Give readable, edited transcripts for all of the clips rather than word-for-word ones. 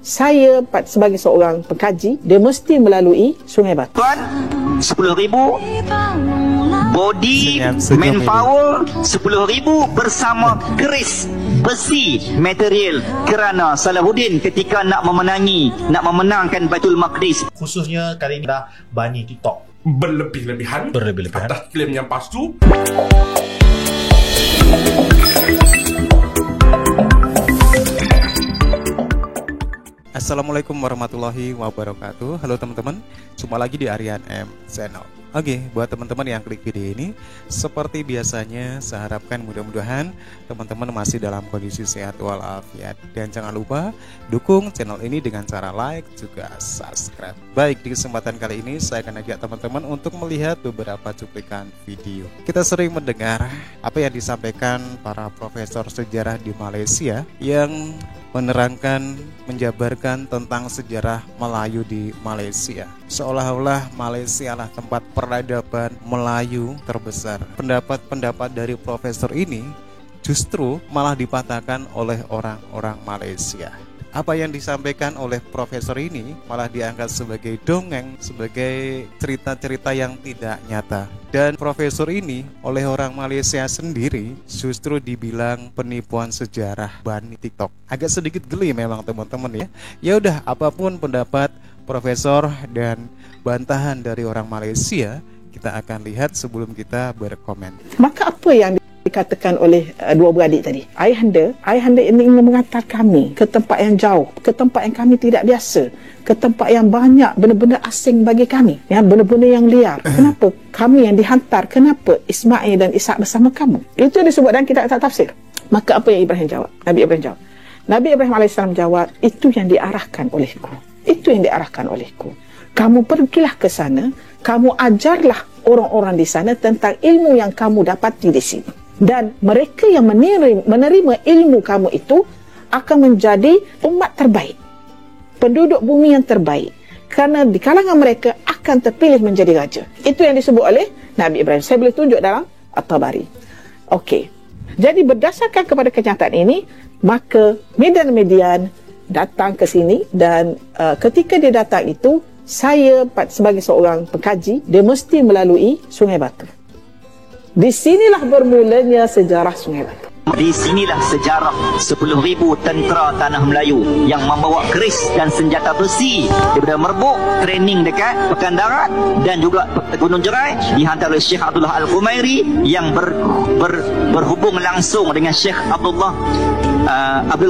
Saya sebagai seorang pengkaji, dia mesti melalui Sungai Batu. 10,000 body manpower 10,000 bersama keris besi material, kerana Salahuddin ketika nak memenangkan Baitul Maqdis, khususnya kali ini dah bani TikTok berlebih-lebihan atas klaim yang palsu. Assalamualaikum warahmatullahi wabarakatuh. Halo teman-teman, jumpa lagi di Aryan M Channel. Oke, buat teman-teman yang klik video ini, seperti biasanya saya harapkan mudah-mudahan teman-teman masih dalam kondisi sehat walafiat. Dan jangan lupa dukung channel ini dengan cara like juga subscribe. Baik, di kesempatan kali ini saya akan ajak teman-teman untuk melihat beberapa cuplikan video. Kita sering mendengar apa yang disampaikan para profesor sejarah di Malaysia yang menerangkan, menjabarkan tentang sejarah Melayu di Malaysia. Seolah-olah Malaysia adalah tempat peradaban Melayu terbesar. Pendapat-pendapat dari profesor ini justru malah dipatahkan oleh orang-orang Malaysia. Apa yang disampaikan oleh profesor ini malah dianggap sebagai dongeng, sebagai cerita-cerita yang tidak nyata. Dan profesor ini oleh orang Malaysia sendiri justru dibilang penipuan sejarah bani TikTok. Agak sedikit geli memang teman-teman ya. Ya udah, apapun pendapat profesor dan bantahan dari orang Malaysia, kita akan lihat sebelum kita berkomen. Maka apa yang dikatakan oleh dua beradik tadi, ayahanda ini ingin mengantar kami ke tempat yang jauh, ke tempat yang kami tidak biasa, ke tempat yang banyak benda-benda asing bagi kami, yang benda-benda yang liar. Kenapa kami yang dihantar? Kenapa Ismail dan Ishak bersama kamu? Itu disebut dalam kitab tafsir. Maka apa yang Ibrahim jawab? Nabi Ibrahim AS jawab, itu yang diarahkan olehku. Itu yang diarahkan olehku. Kamu pergilah ke sana, kamu ajarlah orang-orang di sana tentang ilmu yang kamu dapati di sini. Dan mereka yang menerima ilmu kamu itu akan menjadi umat terbaik, penduduk bumi yang terbaik, kerana di kalangan mereka akan terpilih menjadi raja. Itu yang disebut oleh Nabi Ibrahim. Saya boleh tunjuk dalam At-Tabari. Okey, jadi berdasarkan kepada kenyataan ini, maka median datang ke sini. Dan ketika dia datang itu, saya sebagai seorang pengkaji, dia mesti melalui Sungai Batu. Di sinilah bermulanya sejarah Sungai Batu. Di sinilah sejarah 10,000 tentera tanah Melayu yang membawa keris dan senjata besi daripada Merbuk, training dekat Pekan Darat dan juga Gunung Jerai, dihantar oleh Syekh Abdullah Al-Qumairi yang berhubung langsung dengan Syekh Abdul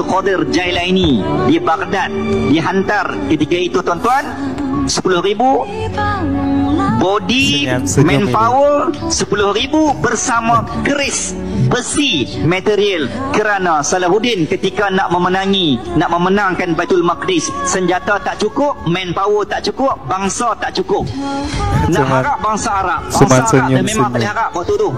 Qadir Jailaini di Baghdad. Dihantar ketika itu tuan-tuan 10,000 body manpower 10,000 bersama keris besi material, kerana Salahuddin ketika nak memenangkan Baitul Maqdis, senjata tak cukup, manpower tak cukup, bangsa tak cukup. Nak harap bangsa Arab dan memang boleh harap waktu tu.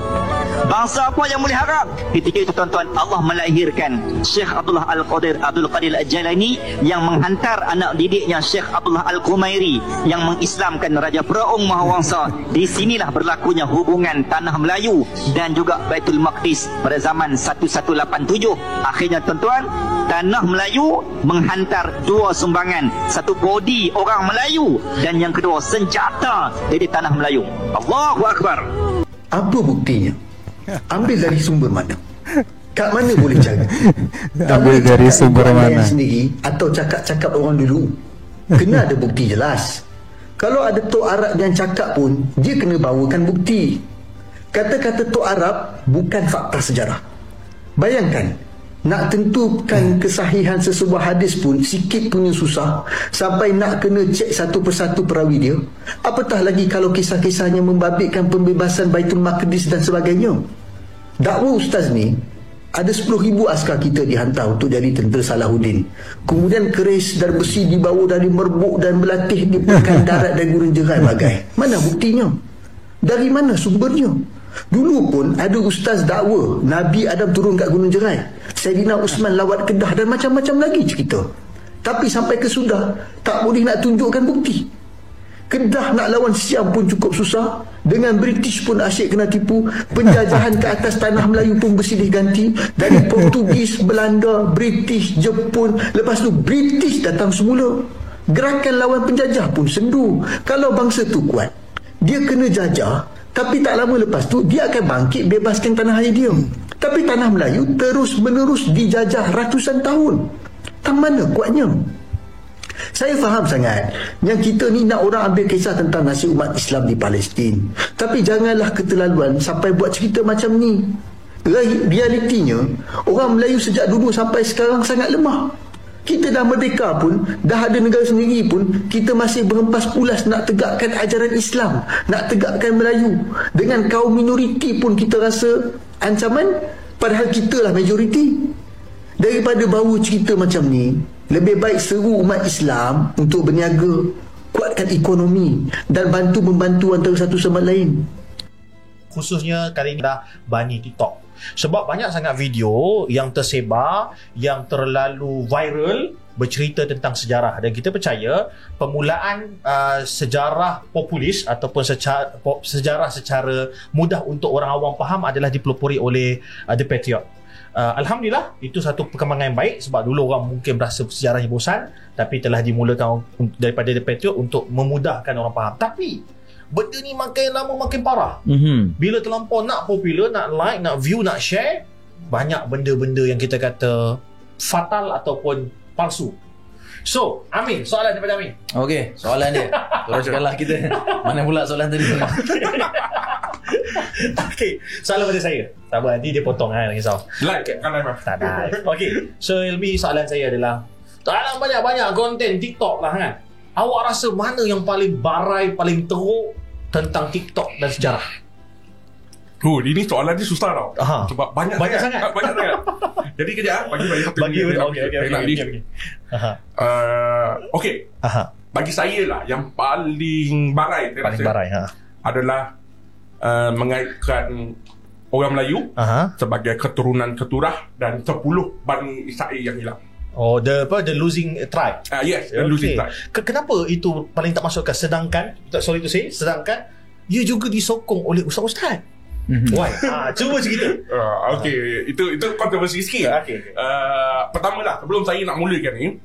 Bangsa apa yang boleh harap? Ketika itu tuan-tuan, Allah melahirkan Syekh Abdullah Al-Qadir Al-Jailani yang menghantar anak didiknya Syekh Abdullah Al-Qumairi yang mengislamkan Raja Peraung Mahawangsa. Di sinilah berlakunya hubungan tanah Melayu dan juga Baitul Maqdis pada zaman 1187. Akhirnya tuan-tuan, tanah Melayu menghantar dua sumbangan, satu body orang Melayu dan yang kedua senjata dari tanah Melayu. Allahu Akbar. Apa buktinya? Ambil dari sumber mana? Kat mana boleh cari? Ambil dari sumber mana? Sendiri atau cakap-cakap orang dulu. Kena ada bukti jelas. Kalau ada Tok Arab yang cakap pun, dia kena bawakan bukti. Kata-kata Tok Arab bukan fakta sejarah. Bayangkan, nak tentukan kesahihan sesebuah hadis pun sikit punya susah, sampai nak kena cek satu persatu perawi dia. Apatah lagi kalau kisah-kisahnya membabitkan pembebasan Baitul Maqdis dan sebagainya. Dakwa ustaz ni, ada 10,000 askar kita dihantar untuk jadi tentera Salahuddin. Kemudian keris dan besi dibawa dari Merbuk dan berlatih di Pekan Darat dan Gunung Jerai bagai. Mana buktinya? Dari mana sumbernya? Dulu pun ada ustaz dakwa Nabi Adam turun kat Gunung Jerai, Saidina Usman lawat Kedah dan macam-macam lagi cerita. Tapi sampai ke sudah tak boleh nak tunjukkan bukti. Kedah nak lawan Siam pun cukup susah. Dengan British pun asyik kena tipu. Penjajahan ke atas tanah Melayu pun bersilih ganti. Dari Portugis, Belanda, British, Jepun. Lepas tu British datang semula. Gerakan lawan penjajah pun sendu. Kalau bangsa tu kuat, dia kena jajah, tapi tak lama lepas tu dia akan bangkit bebaskan tanah air dia. Tapi tanah Melayu terus menerus dijajah ratusan tahun. Tang mana kuatnya? Saya faham sangat yang kita ni nak orang ambil kisah tentang nasib umat Islam di Palestin. Tapi janganlah keterlaluan sampai buat cerita macam ni. Realitinya, orang Melayu sejak dulu sampai sekarang sangat lemah. Kita dah merdeka pun, dah ada negara sendiri pun, kita masih berhempas pulas nak tegakkan ajaran Islam, nak tegakkan Melayu. Dengan kaum minoriti pun kita rasa ancaman, padahal kita lah majoriti. Daripada bawa cerita macam ni, lebih baik seru umat Islam untuk berniaga, kuatkan ekonomi dan bantu-membantu antara satu sama lain. Khususnya kali ini dah bani TikTok. Sebab banyak sangat video yang tersebar, yang terlalu viral, bercerita tentang sejarah. Dan kita percaya permulaan sejarah populis ataupun sejarah secara mudah untuk orang awam faham adalah dipelopori oleh The Patriot. Alhamdulillah, itu satu perkembangan yang baik. Sebab dulu orang mungkin berasa sejarahnya bosan, tapi telah dimulakan daripada The Patriot untuk memudahkan orang faham. Tapi benda ni makin lama makin parah. Bila terlampau nak popular, nak like, nak view, nak share, banyak benda-benda yang kita kata fatal ataupun palsu. So, Amin, soalan daripada Amin. Okey, soalan dia. Teruskanlah kita. Mana pula soalan tadi? Okey, soalan pada saya. Sabar, nanti dia potong kan, risau. Like kan live. Tak ada. Okey, so Ilmi, soalan saya adalah dalam banyak-banyak konten TikTok lah kan, awak rasa mana yang paling barai, paling teruk tentang TikTok dan sejarah? Ini soalan dia susah tau. Sebab banyak sangat. Banyak sangat. Jadi kejap bagi satu okey. Bagi saya lah yang paling barai adalah mengaitkan orang Melayu sebagai keturunan keturah dan 10 Bani Israel yang hilang. Oh, the losing tribe. Yes, the losing tribe. Kenapa itu paling tak masukkan? Sedangkan ia juga disokong oleh ustaz-ustaz. Why? Cuba cerita. Okey, itu kontroversi sikit. Pertama sebelum saya nak mulakan ni,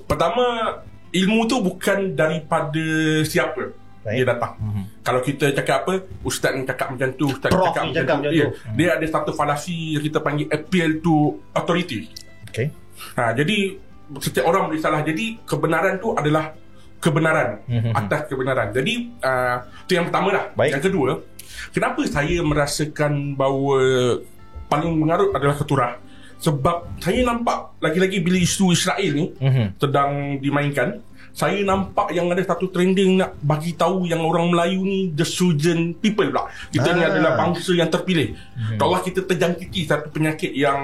pertama, ilmu tu bukan daripada siapa dia datang. Kalau kita cakap apa, ustaz ni cakap macam tu, ustaz ni cakap macam tu. Dia ada satu falasi yang kita panggil appeal to authority. Okay. Jadi setiap orang boleh salah. Jadi kebenaran tu adalah kebenaran atas kebenaran. Jadi itu yang pertama lah. Yang kedua, kenapa saya merasakan bahawa paling mengarut adalah keturah? Sebab saya nampak lagi-lagi bila isu Israel ni sedang dimainkan, saya nampak yang ada satu trending nak bagi tahu yang orang Melayu ni the chosen people pula. Kita ni adalah bangsa yang terpilih. Kalau kita terjangkiti satu penyakit yang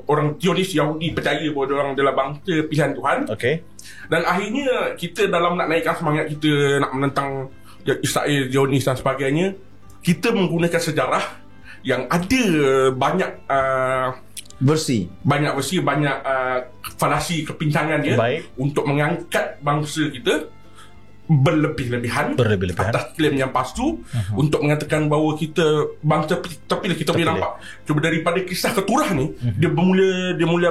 orang Zionis Yahudi percaya bahawa orang adalah bangsa pilihan Tuhan. Dan akhirnya kita dalam nak naikkan semangat kita nak menentang Israel, Zionis dan sebagainya, kita menggunakan sejarah yang ada banyak versi, banyak falasi kepincangan dia untuk mengangkat bangsa kita berlebih-lebihan atas klaim yang palsu untuk mengatakan bahawa kita bangsa terpilih. Kita boleh nampak cuba daripada kisah keturah ni, dia mula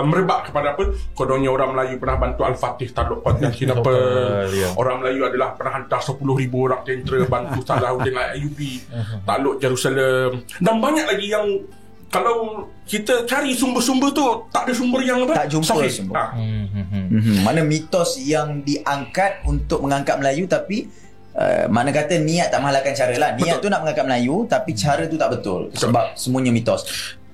merebak kepada apa, kononnya orang Melayu pernah bantu Al-Fatih takluk Kuantan Singapura, orang Melayu adalah pernah hantar 10,000 orang tentera bantu Salahuddin Ayyubi takluk Jerusalem, dan banyak lagi yang kalau kita cari sumber-sumber tu tak ada sumber yang apa, tak jumpa sumber. Mana mitos yang diangkat untuk mengangkat Melayu, tapi mana kata niat tak menghalalkan cara lah. Niat tu nak mengangkat Melayu, tapi cara tu tak betul. Sebab semuanya mitos.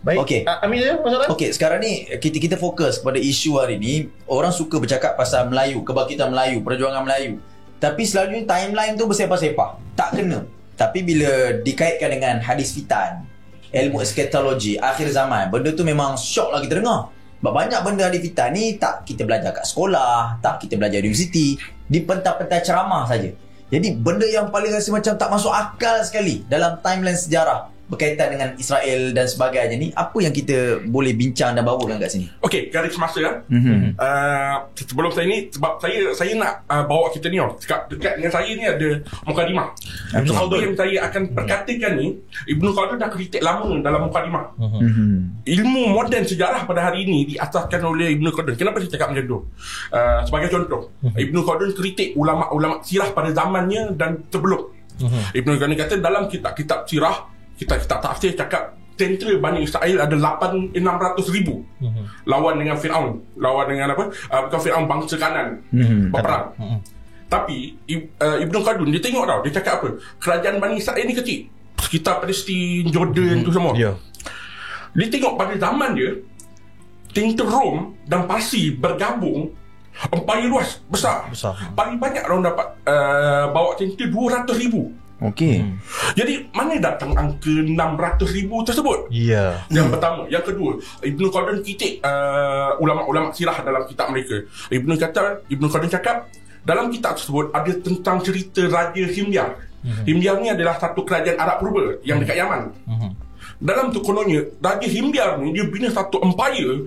Okey. Amin ya, masalah. Okey, sekarang ni kita fokus kepada isu hari ni. Orang suka bercakap pasal Melayu, kebangkitan Melayu, perjuangan Melayu. Tapi selalunya timeline tu bersepah-sepah. Tak kena. Tapi bila dikaitkan dengan hadis fitan, ilmu eskatologi, akhir zaman, benda tu memang syok lah kita dengar. Sebab banyak benda hadis fitan ni tak kita belajar kat sekolah, tak kita belajar di universiti, di pentas-pentas ceramah saja. Jadi benda yang paling rasa macam tak masuk akal sekali dalam timeline sejarah berkaitan dengan Israel dan sebagainya ni, apa yang kita boleh bincang dan bawakan kat sini? Okey, garis masa sebelum saya ni, sebab saya nak bawa kita ni dekat dengan saya ni ada mukadimah. Apa yang saya akan perkatakan ni, Ibnu Khaldun dah kritik lama dalam mukadimah. Ilmu moden sejarah pada hari ini diasaskan oleh Ibnu Khaldun. Kenapa saya cakap macam tu? Sebagai contoh, Ibnu Khaldun kritik ulama-ulama sirah pada zamannya dan sebelum. Ibnu Khaldun kata dalam kitab-kitab sirah, kitab-kitab tafsir cakap tentera Bani Israel ada 600,000 lawan dengan Firaun, lawan dengan apa? Bukan Firaun, bangsa Kanan berperang. Tapi Ibnu Khaldun dia tengok tau, dia cakap apa? Kerajaan Bani Israel ni kecil, sekitar Palestin, Jordan tu semua. Dia tengok pada zaman dia, tentera Rom dan Parsi bergabung, empayar luas, besar. Paling banyak orang dapat bawa tentera 200,000. Okey. Jadi mana datang angka 600,000 tersebut? Yang pertama. Yang kedua, Ibnu Khaldun kritik ulama-ulama sirah dalam kitab mereka. Ibnu Khaldun cakap dalam kitab tersebut ada tentang cerita Raja Himyar. Himyar ni adalah satu kerajaan Arab purba yang dekat Yaman. Dalam tu kononnya Raja Himyar ni dia bina satu empire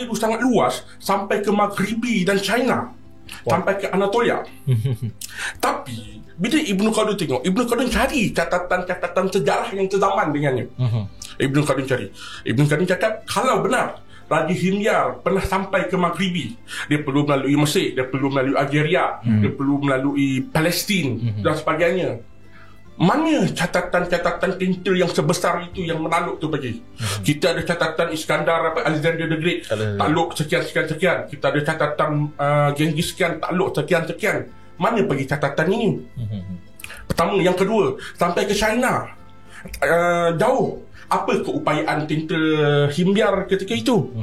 tu sangat luas sampai ke Maghribi dan China, sampai ke Anatolia. Tapi bila Ibnu Khaldun tengok, Ibnu Khaldun cari catatan-catatan sejarah yang sezaman dengannya. Ibnu Khaldun cakap kalau benar Raja Himyar pernah sampai ke Maghribi, dia perlu melalui Mesir, dia perlu melalui Algeria, dia perlu melalui Palestin dan sebagainya. Mana catatan-catatan tentera yang sebesar itu yang menaluk tu bagi? Kita ada catatan Iskandar Alexander the Great, takluk sekian-sekian. Kita ada catatan Genghis Khan, takluk sekian-sekian. Mana bagi catatan ini? Pertama. Yang kedua, sampai ke China, jauh. Apa keupayaan tentera Himyar ketika itu?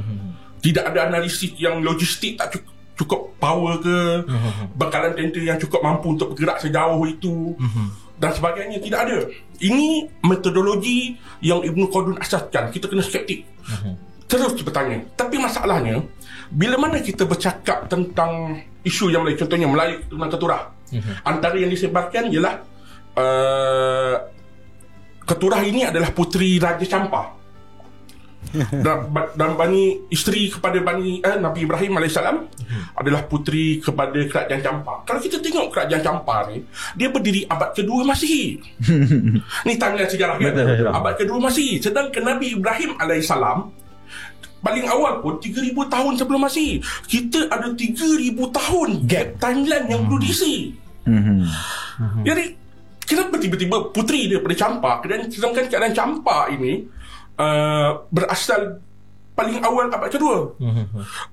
Tidak ada analisis yang logistik, tak cukup power ke, bekalan tentera yang cukup mampu untuk bergerak sejauh itu dan sebagainya. Tidak ada. Ini metodologi yang Ibnu Khaldun asaskan. Kita kena skeptik. Terus bertanya. Tapi masalahnya, bila mana kita bercakap tentang isu yang lain, contohnya Melayu Keturunan Keturah, antara yang disebarkan ialah Keturah ini adalah puteri Raja Champa dan Bani isteri kepada Nabi Ibrahim AS adalah puteri kepada Kerajaan Champa. Kalau kita tengok Kerajaan Champa ni, dia berdiri abad kedua Masihi. Ni timeline sejarah kan? Abad kedua Masihi. Sedangkan Nabi Ibrahim AS paling awal pun 3,000 tahun sebelum Masihi. Kita ada 3,000 tahun gap timeline yang perlu diisi. Jadi kenapa tiba-tiba puteri daripada Champa, sedangkan keadaan Champa ini berasal paling awal abad kedua.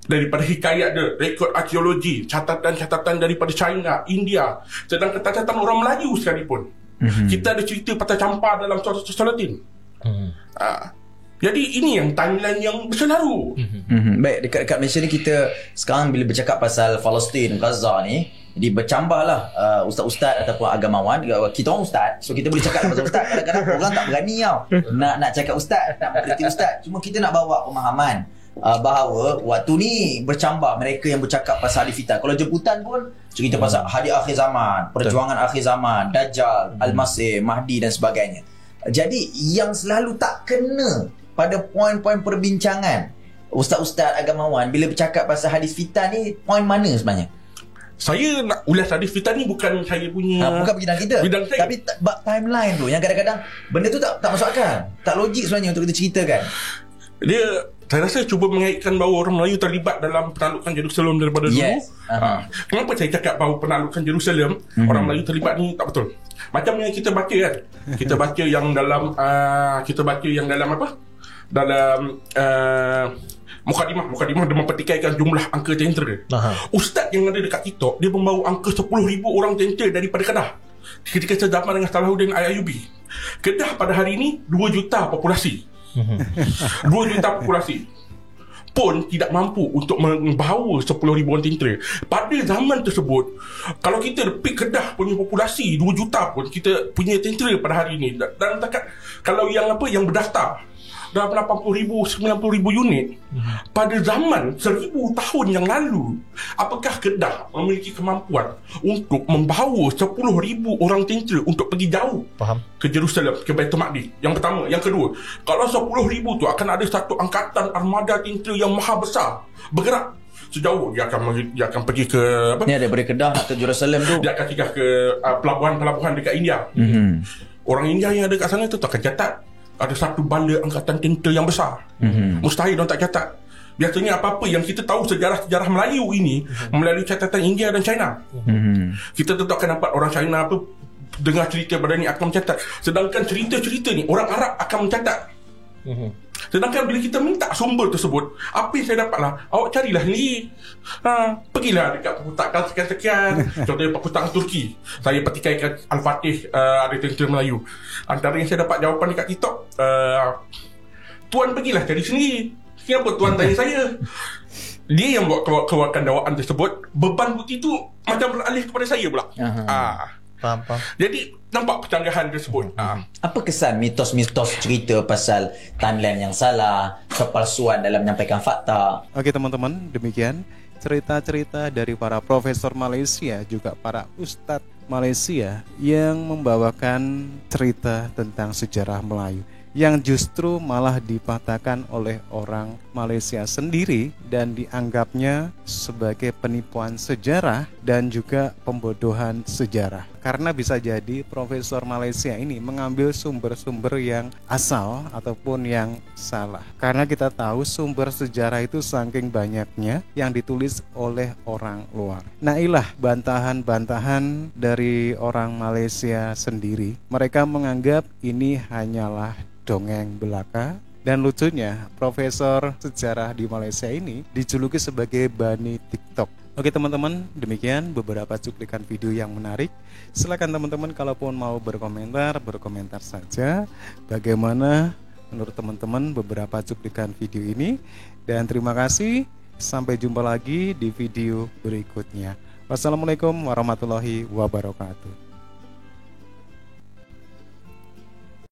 Daripada hikayat dia, rekod arkeologi, catatan-catatan daripada China, India, sedangkan catatan orang Melayu sekalipun. Kita ada cerita pasal Champa dalam Salatin. Jadi ini yang timeline yang berselaru. Baik, dekat Malaysia ni kita sekarang bila bercakap pasal Palestin, Gaza ni, jadi bercambahlah ustaz-ustaz ataupun agamawan. Kita orang ustaz, so kita boleh cakap pasal ustaz. Kadang-kadang orang tak berani tau nak cakap ustaz, nak mengkritik ustaz. Cuma kita nak bawa pemahaman bahawa waktu ni bercambah mereka yang bercakap pasal hadis fitan. Kalau jemputan pun cerita pasal hadis akhir zaman, perjuangan akhir zaman, Dajjal, Al-Masih, Mahdi dan sebagainya. Jadi yang selalu tak kena pada poin-poin perbincangan ustaz-ustaz agamawan bila bercakap pasal hadis fitan ni, poin mana sebenarnya? Saya nak ulas hadis fitan ni bukan saya punya bukan bidang kita, tapi timeline tu yang kadang-kadang benda tu tak masuk akal, tak logik sebenarnya untuk kita ceritakan. Saya rasa cuba mengaitkan bahawa orang Melayu terlibat dalam penaklukan Jerusalem daripada dulu. Kenapa saya cakap bahawa penaklukan Jerusalem orang Melayu terlibat ni tak betul. Macam yang kita baca kan, kita baca yang dalam apa, dalam Mukadimah dia mempertikaikan jumlah angka tentera. Ustaz yang ada dekat TikTok, dia membawa angka 10,000 orang tentera daripada Kedah ketika sezaman dengan Salahuddin Ayyubi. Kedah pada hari ini 2 juta populasi. 2 juta populasi pun tidak mampu untuk membawa 10,000 orang tentera. Pada zaman tersebut, kalau kita repeat Kedah punya populasi 2 juta pun kita punya tentera pada hari ini. Dan kalau yang berdaftar dalam 80,000, 90,000 unit pada zaman 1000 tahun yang lalu, apakah Kedah memiliki kemampuan untuk membawa 10,000 orang tentera untuk pergi jauh ke Jerusalem, ke Baitul Maqdis? Yang pertama. Yang kedua, kalau 10,000 tu akan ada satu angkatan armada tentera yang maha besar bergerak sejauh. Dia akan pergi ke apa? Ni daripada Kedah nak ke Jerusalem tu. Dia akan singgah ke pelabuhan-pelabuhan dekat India. Orang India yang ada kat sana tu tak akan catat ada satu bala angkatan tentera yang besar. Mustahil diorang tak catat. Biasanya apa-apa yang kita tahu sejarah-sejarah Melayu ini melalui catatan India dan China. Kita tentu akan nampak orang China apa dengar cerita pada ni akan mencatat. Sedangkan cerita-cerita ni orang Arab akan mencatat. Sedangkan bila kita minta sumber tersebut, apa yang saya dapatlah, awak carilah ni, pergilah dekat perpustakaan sekian-sekian. Contohnya perpustakaan Turki, saya petikaikan Al-Fatih, ada tentera Melayu. Antara yang saya dapat jawapan dekat TikTok, tuan pergilah cari sendiri. Kenapa tuan tanya saya? Dia yang buat keluarkan dakwaan tersebut, beban bukti tu macam beralih kepada saya pula. Faham. Jadi nampak kecanggahan tersebut. Apa kesan mitos-mitos cerita pasal timeline yang salah, kepalsuan dalam menyampaikan fakta? Oke teman-teman, demikian cerita-cerita dari para profesor Malaysia, juga para ustadz Malaysia yang membawakan cerita tentang sejarah Melayu, yang justru malah dipatahkan oleh orang Malaysia sendiri dan dianggapnya sebagai penipuan sejarah dan juga pembodohan sejarah. Karena bisa jadi profesor Malaysia ini mengambil sumber-sumber yang asal ataupun yang salah. Karena kita tahu sumber sejarah itu saking banyaknya yang ditulis oleh orang luar. Nah, inilah bantahan-bantahan dari orang Malaysia sendiri. Mereka menganggap ini hanyalah dongeng belaka. Dan lucunya, profesor sejarah di Malaysia ini dijuluki sebagai Bani TikTok. Oke teman-teman, demikian beberapa cuplikan video yang menarik. Silakan teman-teman kalaupun mau berkomentar saja bagaimana menurut teman-teman beberapa cuplikan video ini. Dan terima kasih, sampai jumpa lagi di video berikutnya. Wassalamualaikum warahmatullahi wabarakatuh.